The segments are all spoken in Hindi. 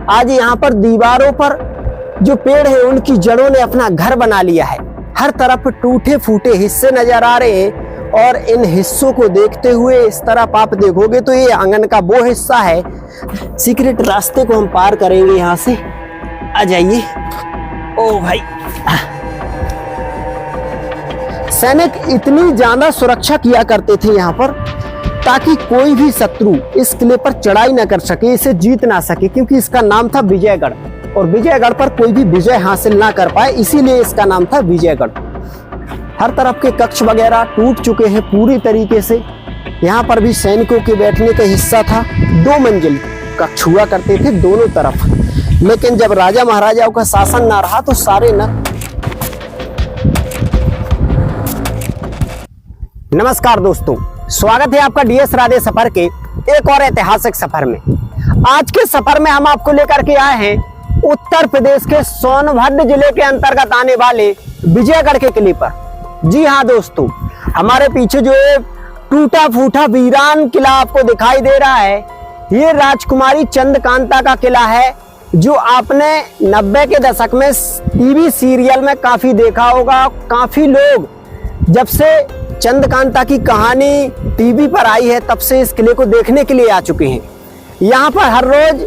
आज यहाँ पर दीवारों पर जो पेड़ है उनकी जड़ों ने अपना घर बना लिया है। हर तरफ टूटे फूटे हिस्से नजर आ रहे हैं और इन हिस्सों को देखते हुए इस तरफ आप देखोगे तो ये आंगन का वो हिस्सा है। सीक्रेट रास्ते को हम पार करेंगे यहाँ से। आ जाइए। ओ भाई, सैनिक इतनी ज्यादा सुरक्षा किया करते थे यहाँ पर ताकि कोई भी शत्रु इस किले पर चढ़ाई न कर सके, इसे जीत ना सके, क्योंकि इसका नाम था विजयगढ़ और विजयगढ़ पर कोई भी विजय हासिल ना कर पाए, इसीलिए इसका नाम था विजयगढ़। हर तरफ के कक्ष वगैरह टूट चुके हैं पूरी तरीके से। यहाँ पर भी सैनिकों के बैठने का हिस्सा था। 2 मंजिल कक्ष हुआ करते थे दोनों तरफ, लेकिन जब राजा महाराजाओं का शासन ना रहा तो सारे न। नमस्कार दोस्तों, स्वागत है आपका डीएस राधे सफर के एक और ऐतिहासिक सफर में। आज के सफर में हम आपको लेकर के आए हैं उत्तर प्रदेश के सोनभद्र जिले के अंतर्गत आने वाले विजयगढ़ के किले पर। जी हाँ दोस्तों, हमारे पीछे जो टूटा फूटा वीरान किला आपको दिखाई दे रहा है, ये राजकुमारी चंद्रकांता का किला है, जो आपने 90 के दशक में टीवी सीरियल में काफी देखा होगा। काफी लोग जब से चंद्रकांता की कहानी टीवी पर आई है तब से इस किले को देखने के लिए आ चुके हैं। यहाँ पर हर रोज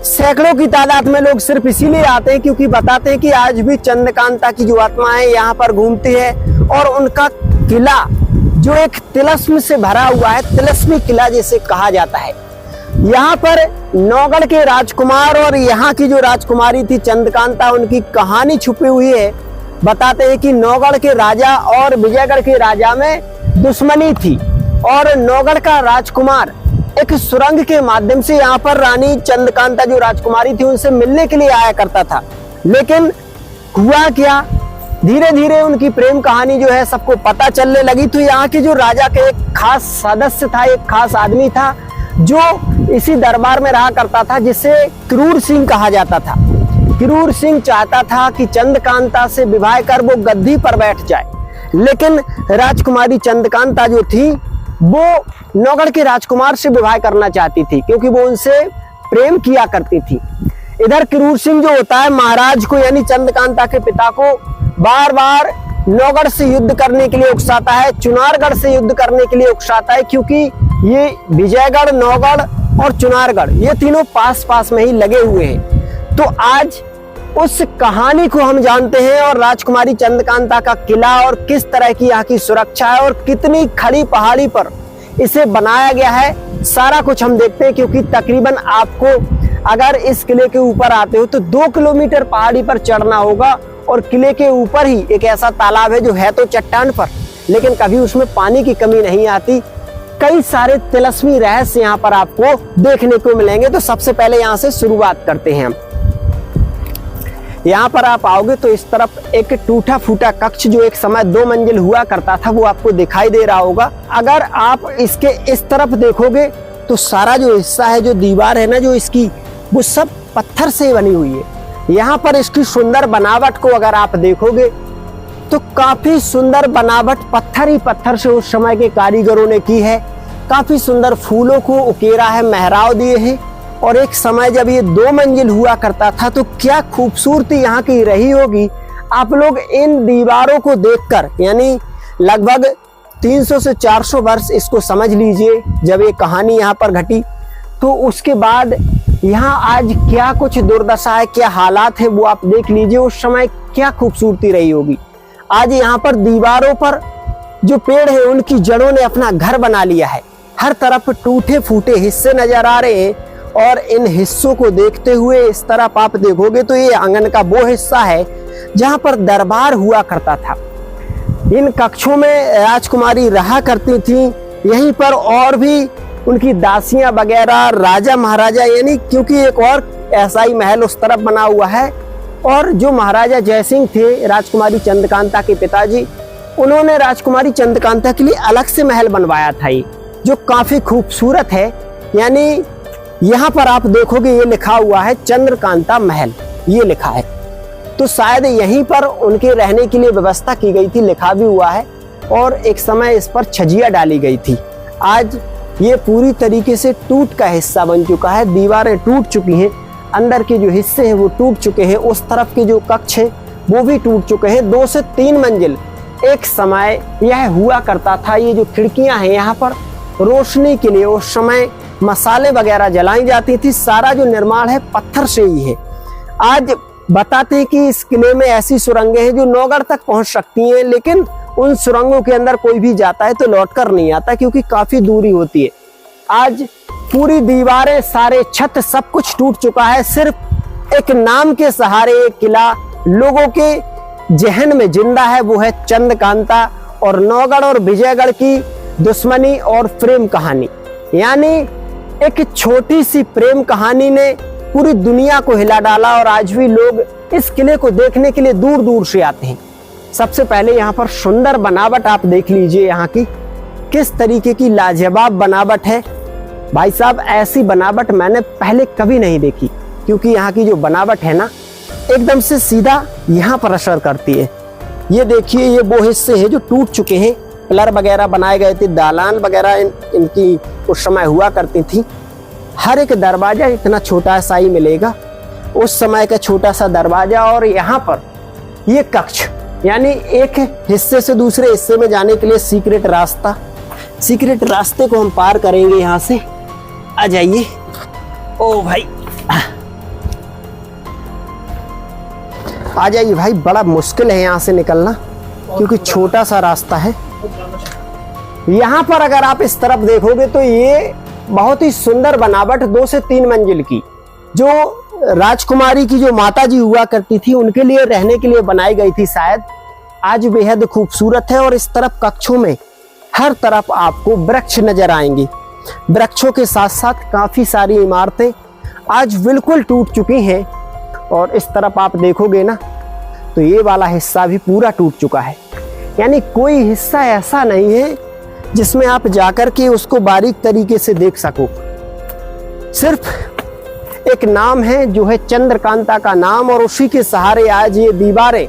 सैकड़ों की तादाद में लोग सिर्फ इसीलिए आते हैं क्योंकि बताते हैं कि आज भी चंद्रकांता की जो आत्मा है यहाँ पर घूमती है और उनका किला जो एक तिलस्म से भरा हुआ है, तिलस्मी किला जिसे कहा जाता है। यहाँ पर नौगढ़ के राजकुमार और यहाँ की जो राजकुमारी थी चंद्रकांता, उनकी कहानी छुपी हुई है। बताते हैं कि नौगढ़ के राजा और विजयगढ़ के राजा में दुश्मनी थी और नौगढ़ का राजकुमार एक सुरंग के माध्यम से यहाँ पर रानी चंद्रकांता जो राजकुमारी थी उनसे मिलने के लिए आया करता था। लेकिन हुआ क्या, धीरे धीरे उनकी प्रेम कहानी जो है सबको पता चलने लगी। तो यहाँ के जो राजा के एक खास सदस्य था, एक खास आदमी था जो इसी दरबार में रहा करता था, जिसे क्रूर सिंह कहा जाता था। क्रूर सिंह चाहता था कि चंद्रकांता से विवाह कर वो गद्दी पर बैठ जाए, लेकिन राजकुमारी चंद्रकांता जो थी वो नौगढ़ के राजकुमार से विवाह करना चाहती थी क्योंकि वो उनसे प्रेम किया करती थी। इधर क्रूर सिंह जो होता है महाराज को यानी चंद्रकांता के पिता को बार बार नौगढ़ से युद्ध करने के लिए उकसाता है, चुनारगढ़ से युद्ध करने के लिए उकसाता है, क्योंकि ये विजयगढ़, नौगढ़ और चुनारगढ़ ये तीनों पास पास में ही लगे हुए हैं। तो आज उस कहानी को हम जानते हैं और राजकुमारी चंद्रकांता का किला और किस तरह की यहाँ की सुरक्षा है और कितनी खड़ी पहाड़ी पर इसे बनाया गया है, सारा कुछ हम देखते हैं। क्योंकि तकरीबन आपको अगर इस किले के ऊपर आते हो तो 2 किलोमीटर पहाड़ी पर चढ़ना होगा और किले के ऊपर ही एक ऐसा तालाब है जो है तो चट्टान पर, लेकिन कभी उसमें पानी की कमी नहीं आती। कई सारे तिलस्मी रहस्य यहाँ पर आपको देखने को मिलेंगे। तो सबसे पहले यहाँ से शुरुआत करते हैं हम। यहाँ पर आप आओगे तो इस तरफ एक टूटा फूटा कक्ष जो एक समय 2 मंजिल हुआ करता था वो आपको दिखाई दे रहा होगा। अगर आप इसके इस तरफ देखोगे तो सारा जो हिस्सा है, जो दीवार है ना जो इसकी, वो सब पत्थर से बनी हुई है। यहाँ पर इसकी सुंदर बनावट को अगर आप देखोगे तो काफी सुंदर बनावट पत्थर ही पत्थर से उस समय के कारीगरों ने की है। काफी सुंदर फूलों को उकेरा है, मेहराव दिए हैं। और एक समय जब ये 2 मंजिल हुआ करता था तो क्या खूबसूरती यहाँ की रही होगी। आप लोग इन दीवारों को देखकर, यानी लगभग 300 से 400 वर्ष इसको समझ लीजिए जब ये कहानी यहाँ पर घटी, तो उसके बाद यहाँ आज क्या कुछ दुर्दशा है, क्या हालात है वो आप देख लीजिए। उस समय क्या खूबसूरती रही होगी। आज यहाँ पर दीवारों पर जो पेड़ है उनकी जड़ों ने अपना घर बना लिया है। हर तरफ टूटे फूटे हिस्से नजर आ रहे हैं और इन हिस्सों को देखते हुए इस तरफ आप देखोगे तो ये आंगन का वो हिस्सा है जहां पर दरबार हुआ करता था। इन कक्षों में राजकुमारी रहा करती थी। यहीं पर और भी उनकी दासियां वगैरह, राजा महाराजा, यानी क्योंकि एक और ऐसा ही महल उस तरफ बना हुआ है। और जो महाराजा जयसिंह थे, राजकुमारी चंद्रकांता के पिताजी, उन्होंने राजकुमारी चंद्रकांता के लिए अलग से महल बनवाया था, ये जो काफी खूबसूरत है। यानी यहाँ पर आप देखोगे ये लिखा हुआ है चंद्रकांता महल, ये लिखा है। तो शायद यहीं पर उनके रहने के लिए व्यवस्था की गई थी, लिखा भी हुआ है। और एक समय इस पर छजिया डाली गई थी। आज ये पूरी तरीके से टूट का हिस्सा बन चुका है, दीवारें टूट चुकी हैं। अंदर के जो हिस्से हैं वो टूट चुके हैं। उस तरफ के जो कक्ष है वो भी टूट चुके हैं। 2 से 3 मंजिल एक समय यह हुआ करता था। ये जो खिड़कियां हैं यहाँ पर रोशनी के लिए उस समय मसाले वगैरह जलाई जाती थी। सारा जो निर्माण है पत्थर से ही है। आज बताते हैं कि इस किले में ऐसी सुरंगें हैं जो नौगढ़ तक पहुंच सकती हैं, लेकिन उन सुरंगों के अंदर कोई भी जाता है तो लौटकर नहीं आता, क्योंकि काफी दूरी होती है। आज पूरी दीवारें, सारे छत, सब कुछ टूट चुका है। सिर्फ एक नाम के सहारे एक किला लोगों के जहन में जिंदा है, वो है चंद्रकांता और नौगढ़ और विजयगढ़ की दुश्मनी और प्रेम कहानी। यानी एक छोटी सी प्रेम कहानी ने पूरी दुनिया को हिला डाला और आज भी लोग इस किले को देखने के लिए दूर दूर से आते हैं। सबसे पहले यहाँ पर सुंदर बनावट आप देख लीजिए, यहाँ की किस तरीके की लाजवाब बनावट है। भाई साहब, ऐसी बनावट मैंने पहले कभी नहीं देखी, क्योंकि यहाँ की जो बनावट है ना एकदम से सीधा यहाँ पर असर करती है। ये देखिए, ये वो हिस्से हैं जो टूट चुके हैं। पिलर वगैरह बनाए गए थे, दालान वगैरह इनकी उस समय हुआ करती थी। हर एक दरवाजा इतना छोटा सा ही मिलेगा, उस समय का छोटा सा दरवाजा। और यहाँ पर ये कक्ष, यानी एक हिस्से से दूसरे हिस्से में जाने के लिए सीक्रेट रास्ता, सीक्रेट रास्ते को हम पार करेंगे। यहाँ से आ जाइए। ओ भाई, आ जाइए भाई, बड़ा मुश्किल है यहाँ से निकलना, क्योंकि छोटा सा रास्ता है। यहाँ पर अगर आप इस तरफ देखोगे तो ये बहुत ही सुंदर बनावट 2 से 3 मंजिल की, जो राजकुमारी की जो माता जी हुआ करती थी उनके लिए रहने के लिए बनाई गई थी शायद, आज बेहद खूबसूरत है। और इस तरफ कक्षों में हर तरफ आपको वृक्ष नजर आएंगे। वृक्षों के साथ साथ काफी सारी इमारतें आज बिल्कुल टूट चुकी हैं। और इस तरफ आप देखोगे ना तो ये वाला हिस्सा भी पूरा टूट चुका है। यानी कोई हिस्सा ऐसा नहीं है जिसमें आप जाकर के उसको बारीक तरीके से देख सको। सिर्फ एक नाम है जो है चंद्रकांता का नाम, और उसी के सहारे आज ये दीवारें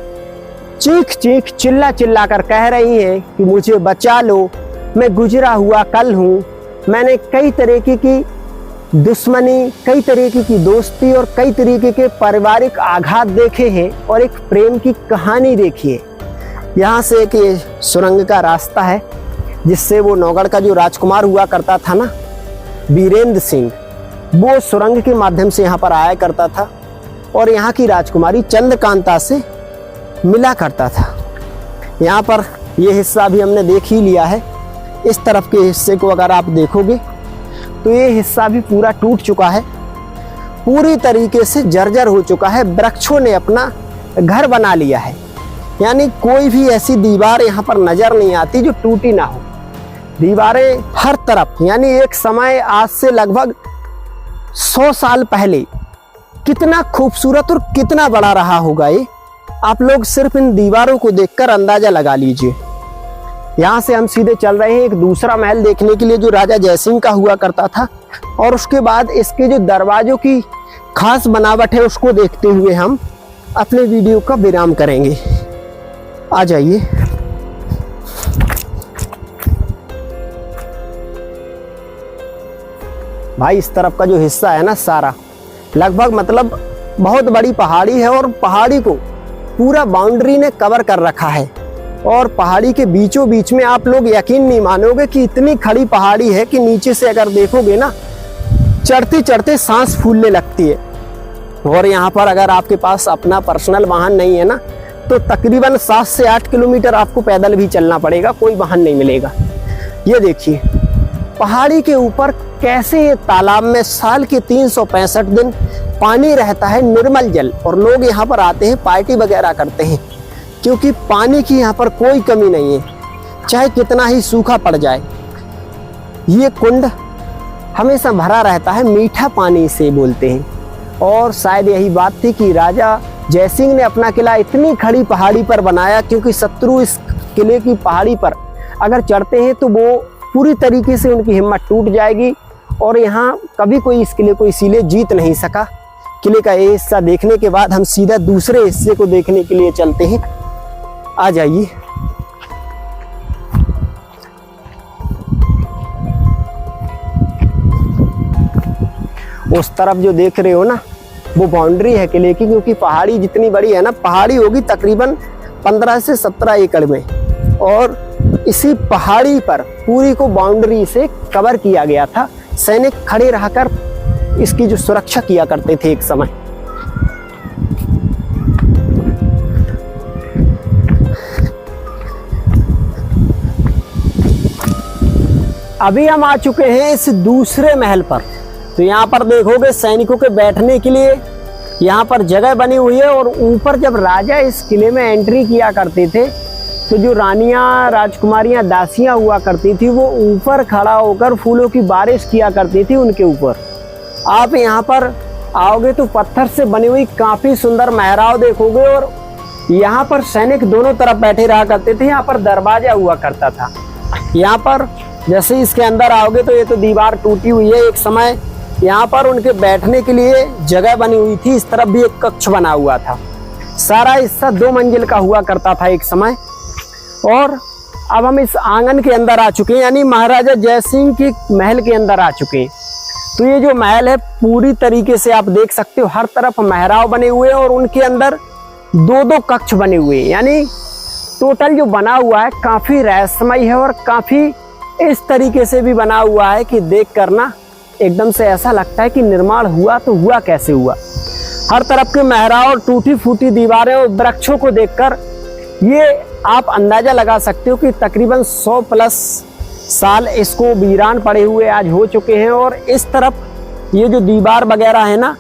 चीख चीख चिल्ला चिल्ला कर कह रही हैं कि मुझे बचा लो, मैं गुजरा हुआ कल हूँ। मैंने कई तरीके की दुश्मनी, कई तरीके की दोस्ती और कई तरीके के पारिवारिक आघात देखे हैं, और एक प्रेम की कहानी देखी है। यहाँ से एक ये सुरंग का रास्ता है, जिससे वो नौगढ़ का जो राजकुमार हुआ करता था ना, वीरेंद्र सिंह, वो सुरंग के माध्यम से यहाँ पर आया करता था और यहाँ की राजकुमारी चंद्रकांता से मिला करता था। यहाँ पर ये हिस्सा भी हमने देख ही लिया है। इस तरफ के हिस्से को अगर आप देखोगे तो ये हिस्सा भी पूरा टूट चुका है, पूरी तरीके से जर्जर हो चुका है। वृक्षों ने अपना घर बना लिया है। यानी कोई भी ऐसी दीवार यहाँ पर नजर नहीं आती जो टूटी ना हो। दीवारें हर तरफ, यानी एक समय आज से लगभग 100 साल पहले कितना खूबसूरत और कितना बड़ा रहा होगा ये, आप लोग सिर्फ इन दीवारों को देखकर अंदाजा लगा लीजिए। यहाँ से हम सीधे चल रहे हैं एक दूसरा महल देखने के लिए, जो राजा जयसिंह का हुआ करता था। और उसके बाद इसके जो दरवाजों की खास बनावट है उसको देखते हुए हम अपने वीडियो का विराम करेंगे। आ जाइए। भाई, इस तरफ का जो हिस्सा है ना सारा, लगभग मतलब बहुत बड़ी पहाड़ी है, और पहाड़ी को पूरा बाउंड्री ने कवर कर रखा है। और पहाड़ी के बीचों बीच में आप लोग यकीन नहीं मानोगे कि इतनी खड़ी पहाड़ी है कि नीचे से अगर देखोगे ना, चढ़ते चढ़ते सांस फूलने लगती है। और यहाँ पर अगर आपके पास अपना पर्सनल वाहन नहीं है ना, तो तकरीबन 7 से 8 किलोमीटर आपको पैदल भी चलना पड़ेगा, कोई वाहन नहीं मिलेगा। ये देखिए पहाड़ी के ऊपर कैसे ये तालाब में साल के 365 दिन पानी रहता है, निर्मल जल। और लोग यहाँ पर आते हैं, पार्टी वगैरह करते हैं, क्योंकि पानी की यहाँ पर कोई कमी नहीं है, चाहे कितना ही सूखा पड़ जाए। ये कुंड हमेशा भरा रहता है, मीठा पानी से बोलते हैं। और शायद यही बात थी कि राजा जयसिंह ने अपना किला इतनी खड़ी पहाड़ी पर बनाया, क्योंकि शत्रु इस किले की पहाड़ी पर अगर चढ़ते हैं तो वो पूरी तरीके से उनकी हिम्मत टूट जाएगी, और यहाँ कभी कोई इस किले को इसीलिए जीत नहीं सका। किले का ये हिस्सा देखने के बाद हम सीधा दूसरे हिस्से को देखने के लिए चलते हैं। आ जाइए। उस तरफ जो देख रहे हो ना, वो बाउंड्री है किले की, क्योंकि पहाड़ी जितनी बड़ी है ना, पहाड़ी होगी तकरीबन 15 से 17 एकड़ में, और इसी पहाड़ी पर पूरी को बाउंड्री से कवर किया गया था। सैनिक खड़े रहकर इसकी जो सुरक्षा किया करते थे एक समय। अभी हम आ चुके हैं इस दूसरे महल पर। तो यहाँ पर देखोगे सैनिकों के बैठने के लिए यहाँ पर जगह बनी हुई है, और ऊपर जब राजा इस किले में एंट्री किया करते थे तो जो रानियां, राजकुमारियां, दासियां हुआ करती थी वो ऊपर खड़ा होकर फूलों की बारिश किया करती थी उनके ऊपर। आप यहाँ पर आओगे तो पत्थर से बनी हुई काफी सुंदर मेहराब देखोगे, और यहाँ पर सैनिक दोनों तरफ बैठे रहा करते थे। यहाँ पर दरवाजा हुआ करता था। यहाँ पर जैसे इसके अंदर आओगे तो ये तो दीवार टूटी हुई है। एक समय यहाँ पर उनके बैठने के लिए जगह बनी हुई थी। इस तरफ भी एक कक्ष बना हुआ था। सारा हिस्सा 2 मंजिल का हुआ करता था एक समय। और अब हम इस आंगन के अंदर आ चुके हैं, यानी महाराजा जयसिंह के महल के अंदर आ चुके हैं। तो ये जो महल है पूरी तरीके से आप देख सकते हो, हर तरफ मेहराब बने हुए हैं और उनके अंदर 2-2 कक्ष बने हुए हैं। यानी टोटल जो बना हुआ है काफी रहस्यमय है, और काफी इस तरीके से भी बना हुआ है कि देख कर ना एकदम से ऐसा लगता है कि निर्माण हुआ तो हुआ कैसे हुआ। हर तरफ के मेहराब और टूटी फूटी दीवारें और वृक्षों को देखकर ये आप अंदाजा लगा सकते हो कि तकरीबन 100 प्लस साल इसको वीरान पड़े हुए आज हो चुके हैं। और इस तरफ ये जो दीवार वगैरह है ना,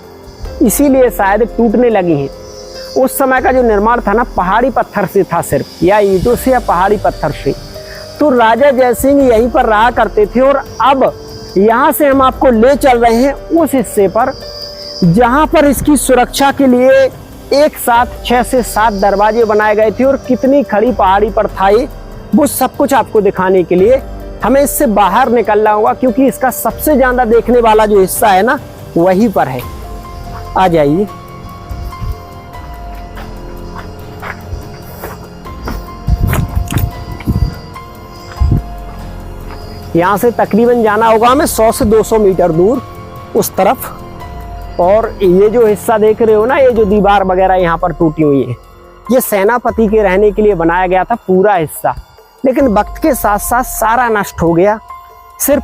इसीलिए शायद टूटने लगी हैं। उस समय का जो निर्माण था ना, पहाड़ी पत्थर से था सिर्फ, या ईंटों से या पहाड़ी पत्थर से। तो राजा जयसिंह यहीं पर रहा करते थे। और अब यहाँ से हम आपको ले चल रहे हैं उस हिस्से पर जहाँ पर इसकी सुरक्षा के लिए एक साथ 6 से 7 दरवाजे बनाए गए थे, और कितनी खड़ी पहाड़ी पर था ये, वो सब कुछ आपको दिखाने के लिए हमें इससे बाहर निकलना होगा, क्योंकि इसका सबसे ज्यादा देखने वाला जो हिस्सा है ना वहीं पर है। आ जाइए। यहाँ से तकरीबन जाना होगा हमें 100 से 200 मीटर दूर उस तरफ। और ये जो हिस्सा देख रहे हो ना, ये जो दीवार वगैरह यहाँ पर टूटी हुई है, ये सेनापति के रहने के लिए बनाया गया था पूरा हिस्सा। लेकिन वक्त के साथ साथ सारा नष्ट हो गया। सिर्फ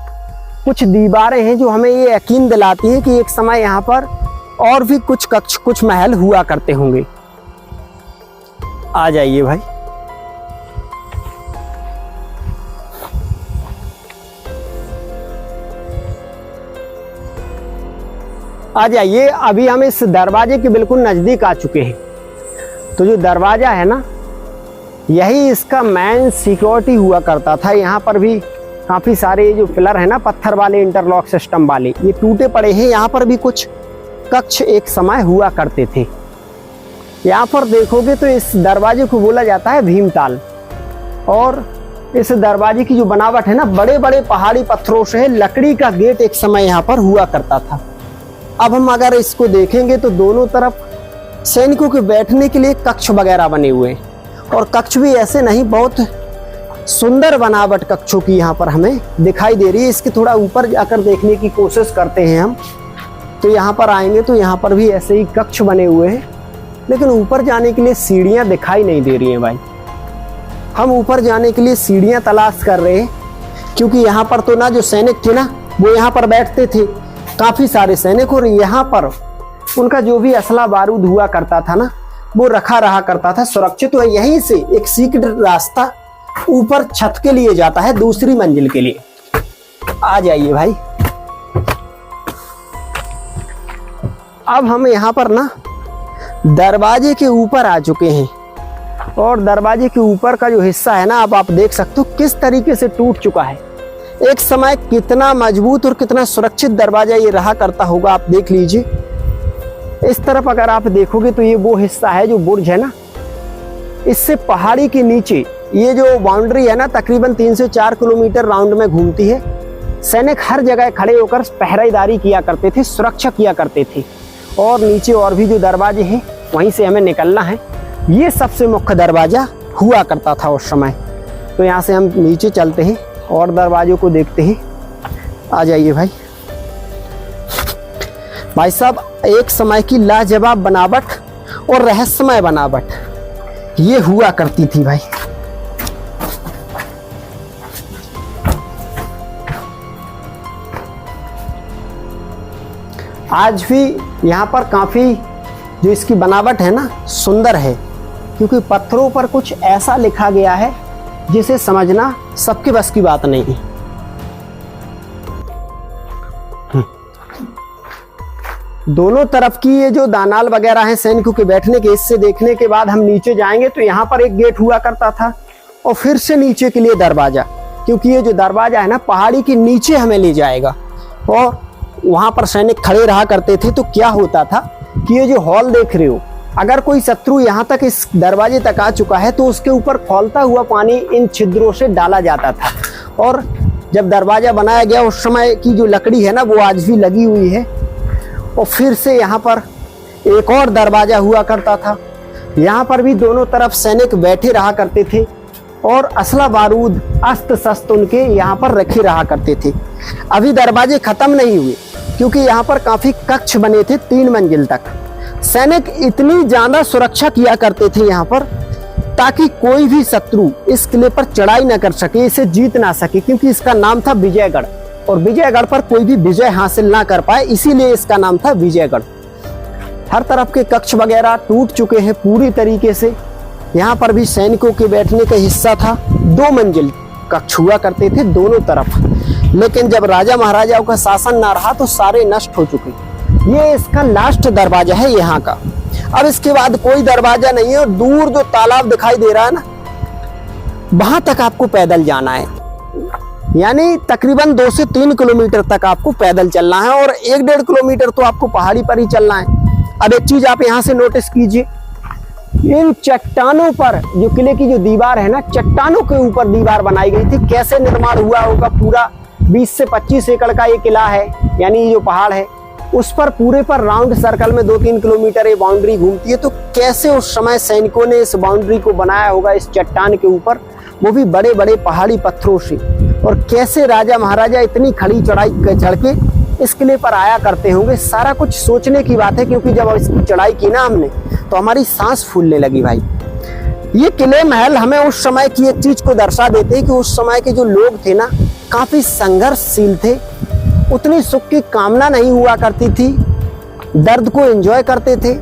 कुछ दीवारें हैं जो हमें ये यकीन दिलाती हैं कि एक समय यहाँ पर और भी कुछ कक्ष, कुछ महल हुआ करते होंगे। आ जाइए भाई। आ जाइए। अभी हम इस दरवाजे के बिल्कुल नजदीक आ चुके हैं। तो जो दरवाजा है ना, यही इसका मेन सिक्योरिटी हुआ करता था। यहाँ पर भी काफी सारे जो पिलर है ना, पत्थर वाले, इंटरलॉक सिस्टम वाले, ये टूटे पड़े हैं। यहाँ पर भी कुछ कक्ष एक समय हुआ करते थे। यहाँ पर देखोगे तो इस दरवाजे को बोला जाता है भीमताल। और इस दरवाजे की जो बनावट है ना, बड़े बड़े पहाड़ी पत्थरों से है। लकड़ी का गेट एक समय यहाँ पर हुआ करता था। अब हम अगर इसको देखेंगे तो दोनों तरफ सैनिकों के बैठने के लिए कक्ष वगैरह बने हुए हैं, और कक्ष भी ऐसे नहीं, बहुत सुंदर बनावट कक्षों की यहाँ पर हमें दिखाई दे रही है। इसके थोड़ा ऊपर जाकर देखने की कोशिश करते हैं हम। तो यहाँ पर आएंगे तो यहाँ पर भी ऐसे ही कक्ष बने हुए हैं, लेकिन ऊपर जाने के लिए सीढ़ियाँ दिखाई नहीं दे रही हैं भाई। हम ऊपर जाने के लिए सीढ़ियाँ तलाश कर रहे हैं, क्योंकि यहाँ पर तो ना जो सैनिक थे ना, वो यहाँ पर बैठते थे, काफी सारे सैनिक, और यहाँ पर उनका जो भी असला बारूद हुआ करता था ना, वो रखा रहा करता था सुरक्षित। तो यहीं से एक सीक्रेट रास्ता ऊपर छत के लिए जाता है, दूसरी मंजिल के लिए। आ जाइए भाई। अब हम यहाँ पर ना दरवाजे के ऊपर आ चुके हैं, और दरवाजे के ऊपर का जो हिस्सा है ना, अब आप देख सकते हो किस तरीके से टूट चुका है। एक समय कितना मजबूत और कितना सुरक्षित दरवाजा ये रहा करता होगा, आप देख लीजिए। इस तरफ अगर आप देखोगे तो ये वो हिस्सा है जो बुर्ज है ना, इससे पहाड़ी के नीचे ये जो बाउंड्री है ना, तकरीबन 3 से 4 किलोमीटर राउंड में घूमती है। सैनिक हर जगह खड़े होकर पहरेदारी किया करते थे, सुरक्षा किया करते थे। और नीचे और भी जो दरवाजे हैं वहीं से हमें निकलना है। ये सबसे मुख्य दरवाजा हुआ करता था उस समय। तो यहाँ से हम नीचे चलते हैं और दरवाजों को देखते हैं। आ जाइए भाई। भाई साहब, एक समय की लाजवाब बनावट और रहस्यमय बनावट ये हुआ करती थी भाई। आज भी यहाँ पर काफी जो इसकी बनावट है ना सुंदर है, क्योंकि पत्थरों पर कुछ ऐसा लिखा गया है जिसे समझना सबके बस की बात नहीं है। दोनों तरफ की ये जो दानाल वगैरह हैं सैनिकों के बैठने के, इससे देखने के बाद हम नीचे जाएंगे तो यहाँ पर एक गेट हुआ करता था और फिर से नीचे के लिए दरवाजा, क्योंकि ये जो दरवाजा है ना पहाड़ी के नीचे हमें ले जाएगा और वहां पर सैनिक खड़े रहा करते थे। तो क्या होता था कि ये जो हॉल देख रहे हो, अगर कोई शत्रु यहाँ तक इस दरवाजे तक आ चुका है तो उसके ऊपर खौलता हुआ पानी इन छिद्रों से डाला जाता था। और जब दरवाजा बनाया गया उस समय की जो लकड़ी है ना वो आज भी लगी हुई है। और फिर से यहाँ पर एक और दरवाजा हुआ करता था। यहाँ पर भी दोनों तरफ सैनिक बैठे रहा करते थे और असला बारूद अस्त्र शस्त्र उनके यहाँ पर रखे रहा करते थे। अभी दरवाजे खत्म नहीं हुए, क्योंकि यहाँ पर काफी कक्ष बने थे 3 मंजिल तक। सैनिक इतनी ज्यादा सुरक्षा किया करते थे यहाँ पर ताकि कोई भी शत्रु इस किले पर चढ़ाई न कर सके, इसे जीत ना सके, क्योंकि इसका नाम था विजयगढ़ और विजयगढ़ पर कोई भी विजय हासिल ना कर पाए, इसीलिए इसका नाम था विजयगढ़। हर तरफ के कक्ष वगैरह टूट चुके हैं पूरी तरीके से। यहाँ पर भी सैनिकों के बैठने का हिस्सा था, 2 मंजिल कक्ष हुआ करते थे दोनों तरफ, लेकिन जब राजा महाराजाओं का शासन ना रहा तो सारे नष्ट हो चुके। ये इसका लास्ट दरवाजा है यहाँ का। अब इसके बाद कोई दरवाजा नहीं है और दूर जो तालाब दिखाई दे रहा है ना वहां तक आपको पैदल जाना है, यानी तकरीबन 2 से 3 किलोमीटर तक आपको पैदल चलना है और 1-1.5 किलोमीटर तो आपको पहाड़ी पर ही चलना है। अब एक चीज आप यहाँ से नोटिस कीजिए, इन चट्टानों पर जो किले की जो दीवार है ना, चट्टानों के ऊपर दीवार बनाई गई थी। कैसे निर्माण हुआ होगा? पूरा 20 से 25 एकड़ का ये किला है, यानी ये जो पहाड़ है उस पर पूरे पर राउंड सर्कल में 2-3 किलोमीटर ये बाउंड्री घूमती है। तो कैसे उस समय सैनिकों ने इस बाउंड्री को बनाया होगा इस चट्टान के ऊपर, वो भी बड़े बड़े पहाड़ी पत्थरों से, और कैसे राजा महाराजा इतनी खड़ी चढ़ाई चढ़ के इस किले पर आया करते होंगे। सारा कुछ सोचने की बात है, क्योंकि जब इसकी चढ़ाई की ना हमने तो हमारी सांस फूलने लगी भाई। ये किले महल हमें उस समय की एक चीज को दर्शा देते हैं कि उस समय के जो लोग थे ना काफी संघर्षशील थे, उतनी सुख की कामना नहीं हुआ करती थी, दर्द को एंजॉय करते थे।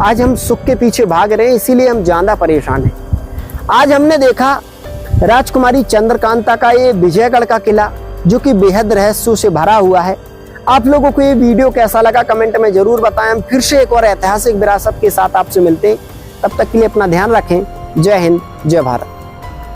आज हम सुख के पीछे भाग रहे हैं, इसीलिए हम ज्यादा परेशान हैं। आज हमने देखा राजकुमारी चंद्रकांता का ये विजयगढ़ का किला, जो कि बेहद रहस्यों से भरा हुआ है। आप लोगों को ये वीडियो कैसा लगा कमेंट में जरूर बताएं। हम फिर से एक और ऐतिहासिक विरासत के साथ आपसे मिलते हैं, तब तक के लिए अपना ध्यान रखें। जय हिंद, जय भारत।